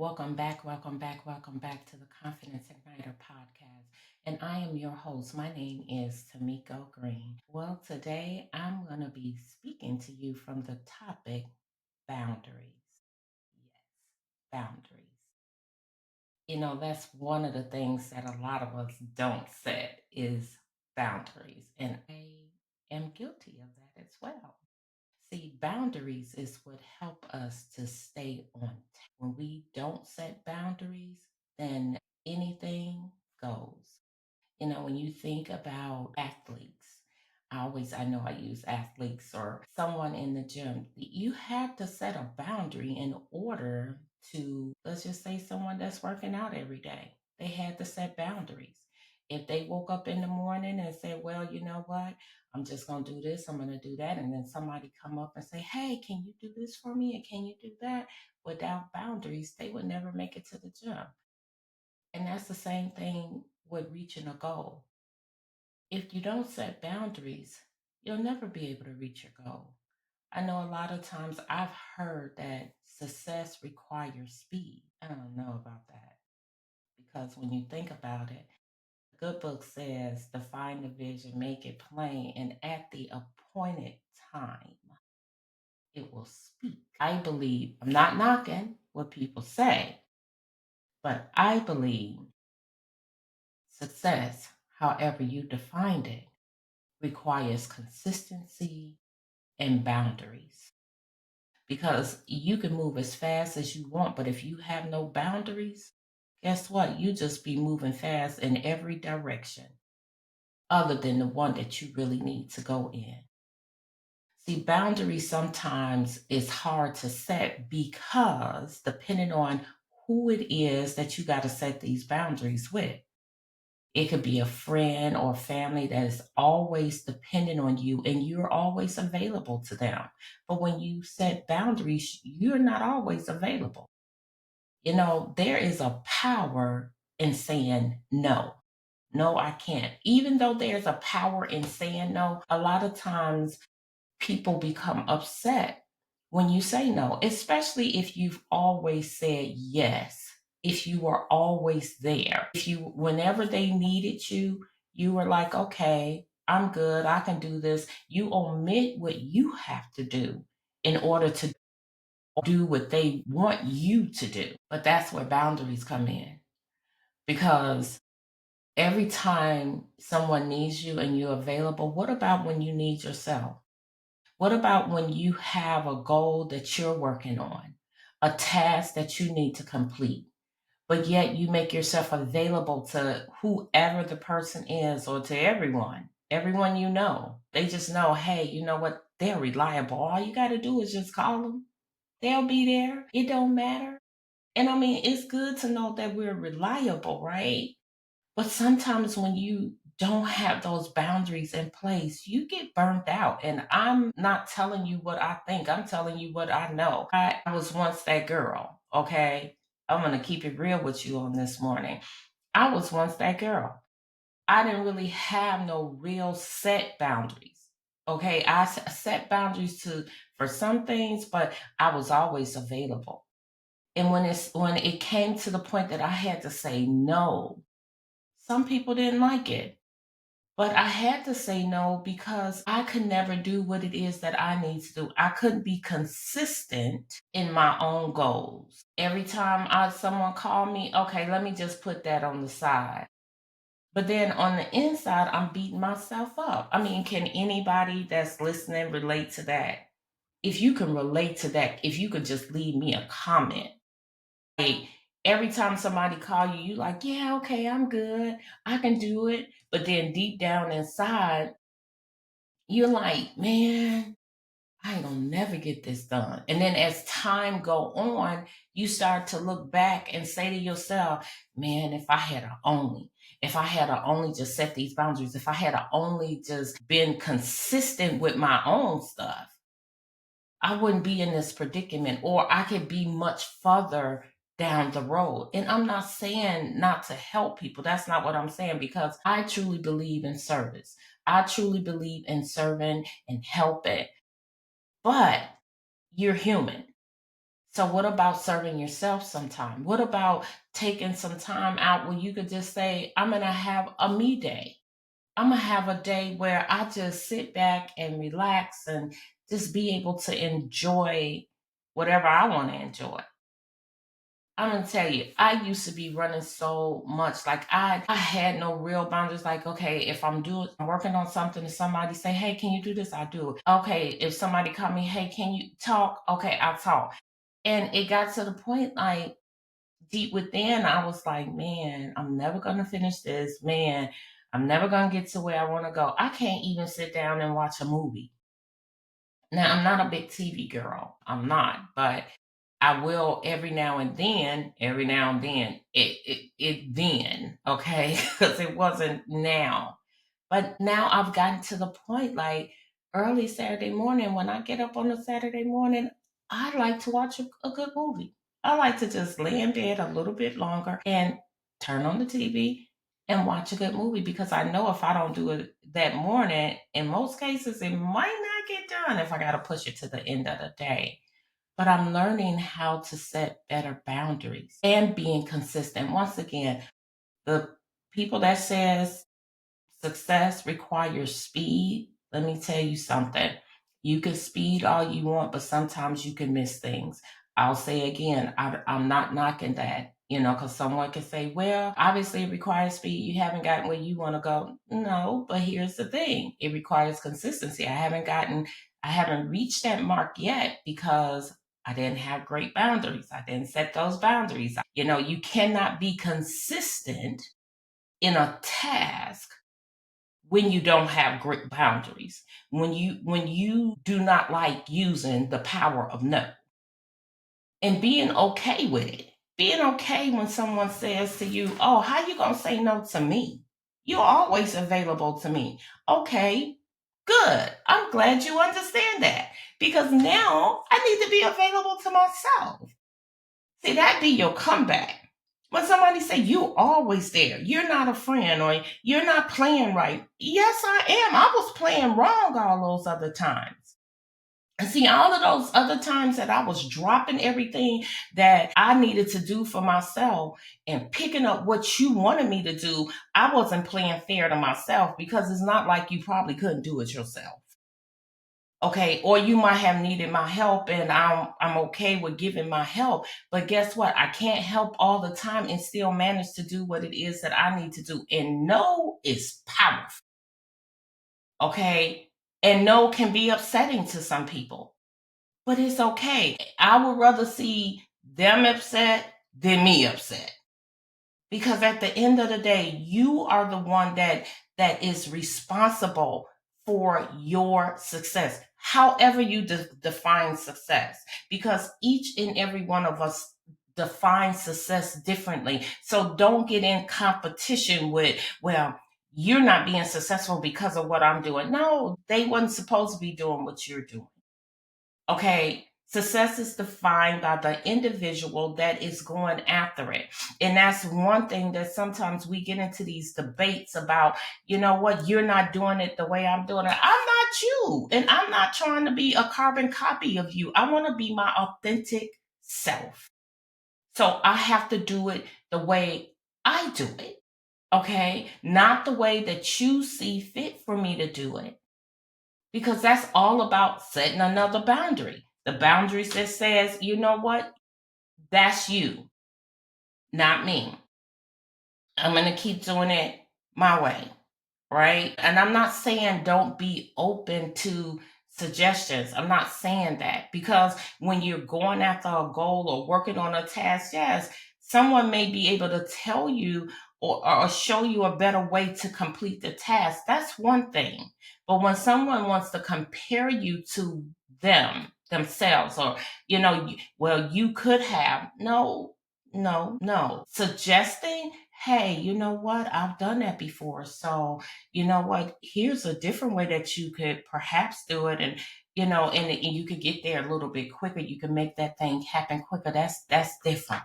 welcome back to the Confidence Igniter podcast. And I am your host. My name is Tamyko Green. Well, today I'm going to be speaking to you from the topic boundaries. Yes, boundaries. That's one of the things that a lot of us don't set is boundaries. And I am guilty of that as well. See, boundaries is what help us to stay on task. When we don't set boundaries, then anything goes. When you think about athletes, I know I use athletes or someone in the gym, you have to set a boundary in order to, let's just say, someone that's working out every day. They had to set boundaries. If they woke up in the morning and said, well, you know what? I'm just going to do this, I'm going to do that. And then somebody come up and say, hey, can you do this for me? And can you do that? Without boundaries, they would never make it to the gym. And that's the same thing with reaching a goal. If you don't set boundaries, you'll never be able to reach your goal. I know a lot of times I've heard that success requires speed. I don't know about that because when you think about it, the good book says define the vision, make it plain, and at the appointed time, it will speak. I believe, I'm not knocking what people say, but I believe success, however you defined it, requires consistency and boundaries. Because you can move as fast as you want, but if you have no boundaries, guess what? You just be moving fast in every direction other than the one that you really need to go in. See, boundaries sometimes is hard to set because depending on who it is that you got to set these boundaries with. It could be a friend or family that is always dependent on you and you're always available to them. But when you set boundaries, you're not always available. There is a power in saying no. No, I can't. Even though there's a power in saying no, a lot of times people become upset when you say no, especially if you've always said yes, if you were always there, if you, whenever they needed you, you were like, okay, I'm good, I can do this. You omit what you have to do in order to do what they want you to do. But that's where boundaries come in because every time someone needs you and you're available, what about when you need yourself? What about when you have a goal that you're working on, a task that you need to complete, but yet you make yourself available to whoever the person is or to everyone you know. They just know, hey, you know what? They're reliable. All you got to do is just call them. They'll be there. It don't matter. And I mean, it's good to know that we're reliable, right? But sometimes when you don't have those boundaries in place, you get burnt out. And I'm not telling you what I think, I'm telling you what I know. I was once that girl, okay? I'm going to keep it real with you on this morning. I was once that girl. I didn't really have no real set boundaries. Okay, set boundaries to for some things, but I was always available. And when it came to the point that I had to say no, some people didn't like it, but I had to say no because I could never do what it is that I need to do. I couldn't be consistent in my own goals. Every time someone called me, okay, let me just put that on the side. But then on the inside, I'm beating myself up. I mean, can anybody that's listening relate to that? If you can relate to that, if you could just leave me a comment. Like, every time somebody call you, you like, yeah, okay, I'm good. I can do it. But then deep down inside, you're like, man, I ain't gonna never get this done. And then as time go on, you start to look back and say to yourself, man, if I had a only just set these boundaries, if I had a only just been consistent with my own stuff, I wouldn't be in this predicament, or I could be much further down the road. And I'm not saying not to help people. That's not what I'm saying, because I truly believe in service. I truly believe in serving and helping. But you're human. So what about serving yourself sometime? What about taking some time out where you could just say, I'm gonna have a me day. I'm gonna have a day where I just sit back and relax and just be able to enjoy whatever I want to enjoy. I'm gonna tell you, I used to be running so much. Like I had no real boundaries. Like, okay, if I'm working on something and somebody say, hey, can you do this? I'll do it. Okay, if somebody call me, hey, can you talk? Okay, I'll talk. And it got to the point like deep within, I was like, man, I'm never gonna finish this. Man, I'm never gonna get to where I wanna go. I can't even sit down and watch a movie. Now, I'm not a big TV girl. I'm not, but I will every now and then, then, okay, because it wasn't now. But now I've gotten to the point like early Saturday morning, when I get up on a Saturday morning, I like to watch a good movie. I like to just lay in bed a little bit longer and turn on the TV and watch a good movie because I know if I don't do it that morning, in most cases, it might not get done if I got to push it to the end of the day. But I'm learning how to set better boundaries and being consistent. Once again, the people that says success requires speed. Let me tell you something. You can speed all you want, but sometimes you can miss things. I'll say again, I'm not knocking that, because someone can say, well, obviously it requires speed. You haven't gotten where you want to go. No, but here's the thing, it requires consistency. I haven't reached that mark yet because I didn't have great boundaries. I didn't set those boundaries. You cannot be consistent in a task when you don't have great boundaries, when you do not like using the power of no, and being okay with it. Being okay when someone says to you, oh, how you gonna say no to me? You're always available to me. Okay, good. I'm glad you understand that, because now I need to be available to myself. See, that be your comeback. When somebody say you always there, you're not a friend, or you're not playing right. Yes, I am. I was playing wrong all those other times. And see, all of those other times that I was dropping everything that I needed to do for myself and picking up what you wanted me to do, I wasn't playing fair to myself, because it's not like you probably couldn't do it yourself. Okay, or you might have needed my help, and I'm okay with giving my help, but guess what? I can't help all the time and still manage to do what it is that I need to do. And no is powerful. Okay? And no can be upsetting to some people, but it's okay. I would rather see them upset than me upset. Because at the end of the day, you are the one that is responsible for your success, however you define success, because each and every one of us define success differently. So don't get in competition with, well, you're not being successful because of what I'm doing. No, they wasn't supposed to be doing what you're doing. Okay, success is defined by the individual that is going after it. And that's one thing that sometimes we get into these debates about, you know what, you're not doing it the way I'm doing it. I'm not you. And I'm not trying to be a carbon copy of you. I want to be my authentic self. So I have to do it the way I do it. Okay, not the way that you see fit for me to do it, because that's all about setting another boundary. The boundaries that says, you know what, that's you, not me. I'm going to keep doing it my way, right? And I'm not saying don't be open to suggestions. I'm not saying that, because when you're going after a goal or working on a task, yes, someone may be able to tell you or show you a better way to complete the task. That's one thing. But when someone wants to compare you to themselves, or, well, you could have, no, no, no. Suggesting, hey, you know what? I've done that before. So, you know what? Here's a different way that you could perhaps do it. And, and you could get there a little bit quicker. You can make that thing happen quicker. That's different.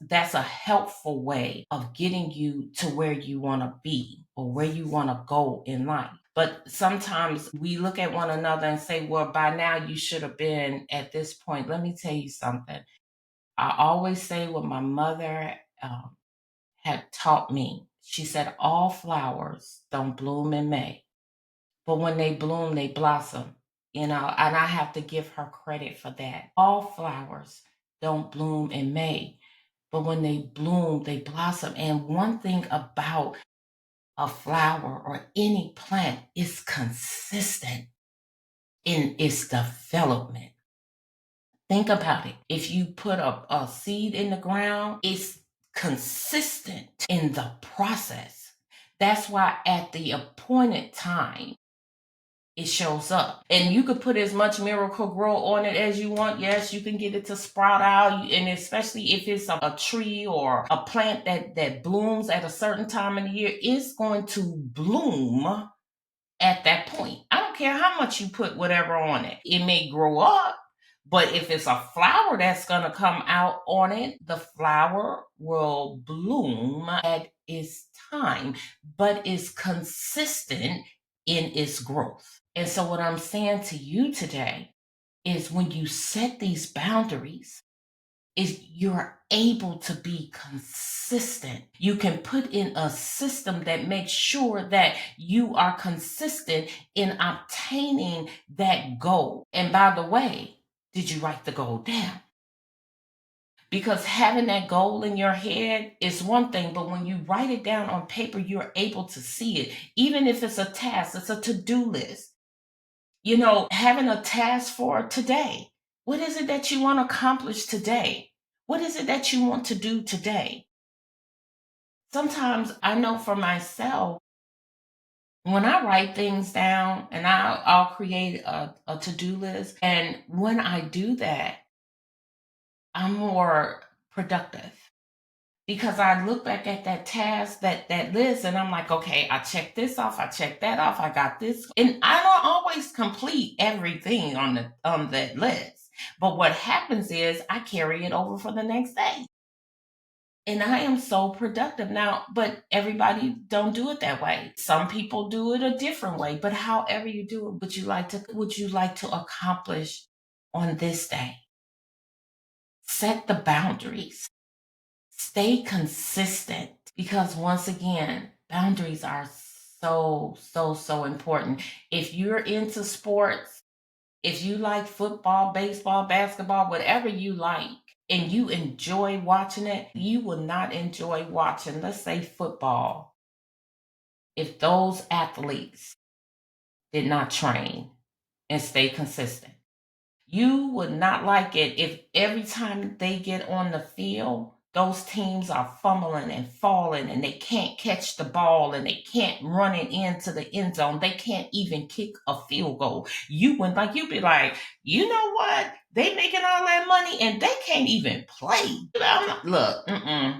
That's a helpful way of getting you to where you want to be or where you want to go in life. But sometimes we look at one another and say, well, by now you should have been at this point. Let me tell you something. I always say what my mother had taught me. She said, all flowers don't bloom in May, but when they bloom, they blossom. And I have to give her credit for that. All flowers don't bloom in May, but when they bloom, they blossom. And one thing about a flower or any plant is consistent in its development. Think about it. If you put a seed in the ground, it's consistent in the process. That's why at the appointed time, it shows up. And you could put as much miracle grow on it as you want. Yes, you can get it to sprout out. And especially if it's a tree or a plant that blooms at a certain time of the year, it's going to bloom at that point. I don't care how much you put whatever on it. It may grow up, but if it's a flower that's going to come out on it, the flower will bloom at its time, but is consistent in its growth. And so, what I'm saying to you today is when you set these boundaries, is you're able to be consistent. You can put in a system that makes sure that you are consistent in obtaining that goal. And by the way, did you write the goal down? Because having that goal in your head is one thing, but when you write it down on paper, you're able to see it. Even if it's a task, it's a to-do list. Having a task for today. What is it that you want to accomplish today? What is it that you want to do today? Sometimes I know for myself, when I write things down and I'll create a to-do list, and when I do that, I'm more productive because I look back at that task, that list, and I'm like, okay, I checked this off, I checked that off, I got this, and I don't always complete everything on that list. But what happens is I carry it over for the next day. And I am so productive now, but everybody don't do it that way. Some people do it a different way, but however you do it, would you like to accomplish on this day? Set the boundaries. Stay consistent because once again, boundaries are so, so, so important. If you're into sports, if you like football, baseball, basketball, whatever you like, and you enjoy watching it, you will not enjoy watching, let's say, football, if those athletes did not train and stay consistent. You would not like it if every time they get on the field, those teams are fumbling and falling and they can't catch the ball and they can't run it into the end zone. They can't even kick a field goal. You'd be like, you know what? They making all that money and they can't even play. Look, I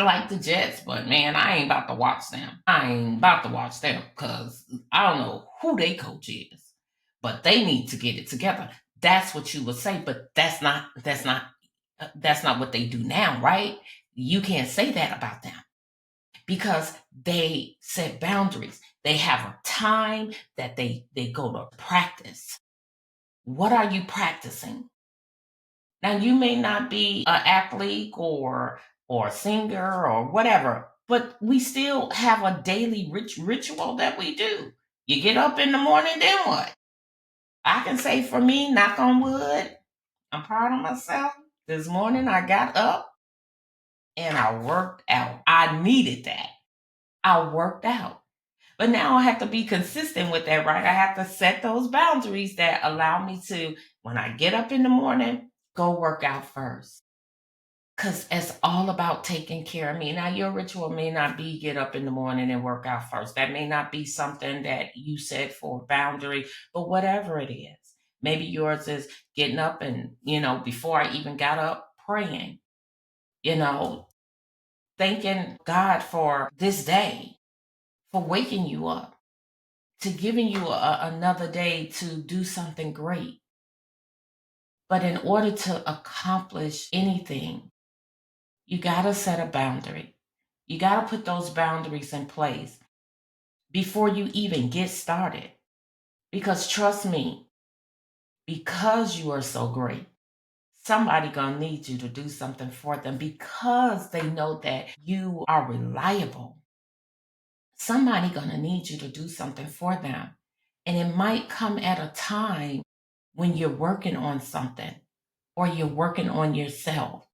like the Jets, but man, I ain't about to watch them. I ain't about to watch them because I don't know who they coach is, but they need to get it together. That's what you would say, but that's not what they do now, right? You can't say that about them because they set boundaries. They have a time that they go to practice. What are you practicing? Now you may not be an athlete or a singer or whatever, but we still have a daily ritual that we do. You get up in the morning, then what? I can say for me, knock on wood, I'm proud of myself. This morning I got up and I worked out. I needed that. I worked out. But now I have to be consistent with that, right? I have to set those boundaries that allow me to, when I get up in the morning, go work out first. Because it's all about taking care of me. Now, your ritual may not be get up in the morning and work out first. That may not be something that you set for a boundary, but whatever it is. Maybe yours is getting up and, before I even got up, praying, you know, thanking God for this day, for waking you up, to giving you another day to do something great. But in order to accomplish anything, you got to set a boundary. You got to put those boundaries in place before you even get started. Because trust me, because you are so great, somebody gonna need you to do something for them because they know that you are reliable. Somebody gonna need you to do something for them. And it might come at a time when you're working on something or you're working on yourself,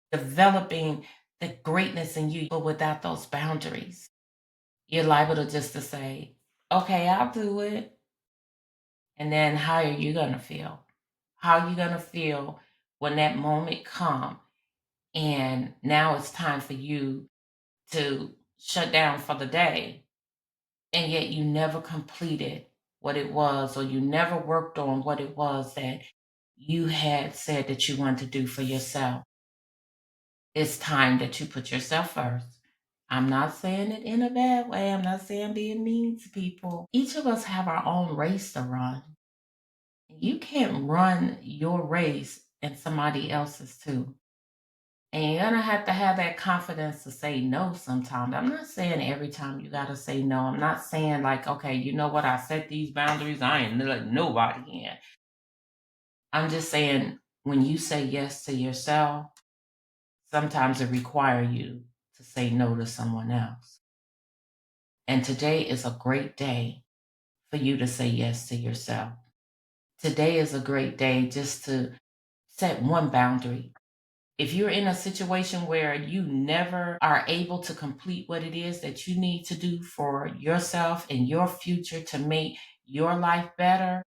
developing the greatness in you, but without those boundaries. You're liable to just to say, okay, I'll do it. And then how are you gonna feel? How are you gonna feel when that moment comes and now it's time for you to shut down for the day, and yet you never completed what it was, or you never worked on what it was that you had said that you wanted to do for yourself? It's time that you put yourself first. I'm not saying it in a bad way. I'm not saying being mean to people. Each of us have our own race to run. You can't run your race and somebody else's too. And you're gonna have to have that confidence to say no sometimes. I'm not saying every time you gotta say no. I'm not saying like, okay, you know what, I set these boundaries, I ain't letting nobody in. I'm just saying when you say yes to yourself, sometimes it requires you to say no to someone else. And today is a great day for you to say yes to yourself. Today is a great day just to set one boundary. If you're in a situation where you never are able to complete what it is that you need to do for yourself and your future to make your life better,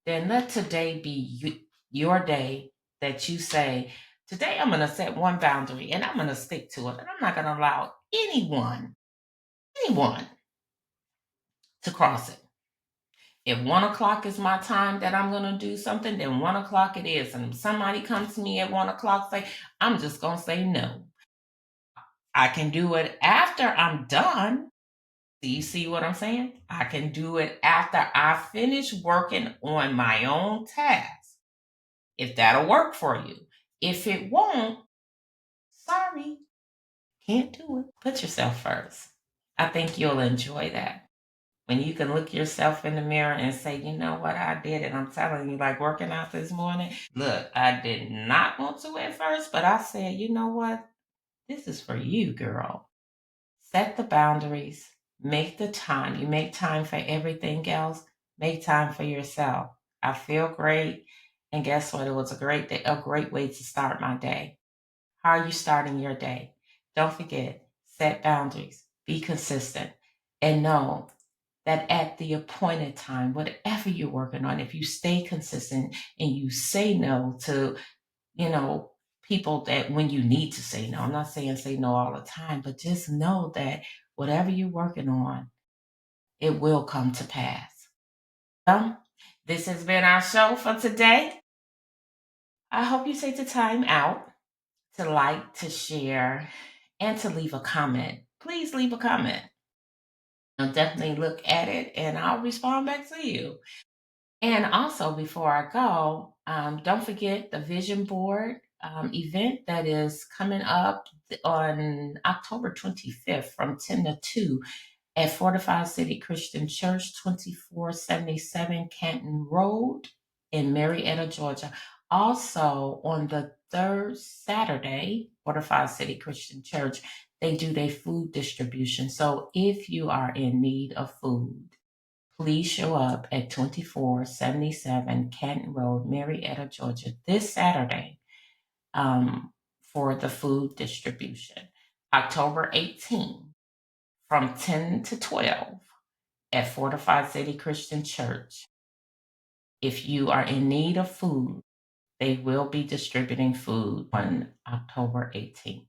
then let today be your day that you say, today I'm going to set one boundary and I'm going to stick to it. And I'm not going to allow anyone to cross it. If 1 o'clock is my time that I'm going to do something, then 1 o'clock it is. And if somebody comes to me at 1 o'clock, say, I'm just going to say no. I can do it after I'm done. Do you see what I'm saying? I can do it after I finish working on my own task. If that'll work for you. If it won't, sorry, can't do it. Put yourself first. I think you'll enjoy that. When you can look yourself in the mirror and say, you know what, I did it. I'm telling you, like working out this morning. Look, I did not want to at first, but I said, you know what? This is for you, girl. Set the boundaries, make the time. You make time for everything else, make time for yourself. I feel great. And guess what? It was a great day, a great way to start my day. How are you starting your day? Don't forget, set boundaries, be consistent, and know that at the appointed time, whatever you're working on, if you stay consistent and you say no to, you know, people that when you need to say no, I'm not saying say no all the time, but just know that whatever you're working on, it will come to pass. Well, this has been our show for today. I hope you take the time out to like, to share, and to leave a comment. Please leave a comment. I'll definitely look at it and I'll respond back to you. And also, before I go, don't forget the vision board event that is coming up on October 25th from 10 to 2 at Fortified City Christian Church, 2477 Canton Road in Marietta, Georgia. Also, on the third Saturday, Fortified City Christian Church, they do their food distribution. So if you are in need of food, please show up at 2477 Canton Road, Marietta, Georgia, this Saturday for the food distribution. October 18th from 10 to 12 at Fortified City Christian Church. If you are in need of food, they will be distributing food on October 18th.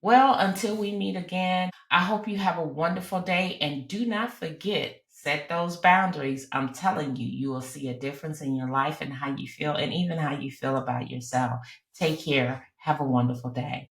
Well, until we meet again, I hope you have a wonderful day, and do not forget, set those boundaries. I'm telling you, you will see a difference in your life and how you feel, and even how you feel about yourself. Take care. Have a wonderful day.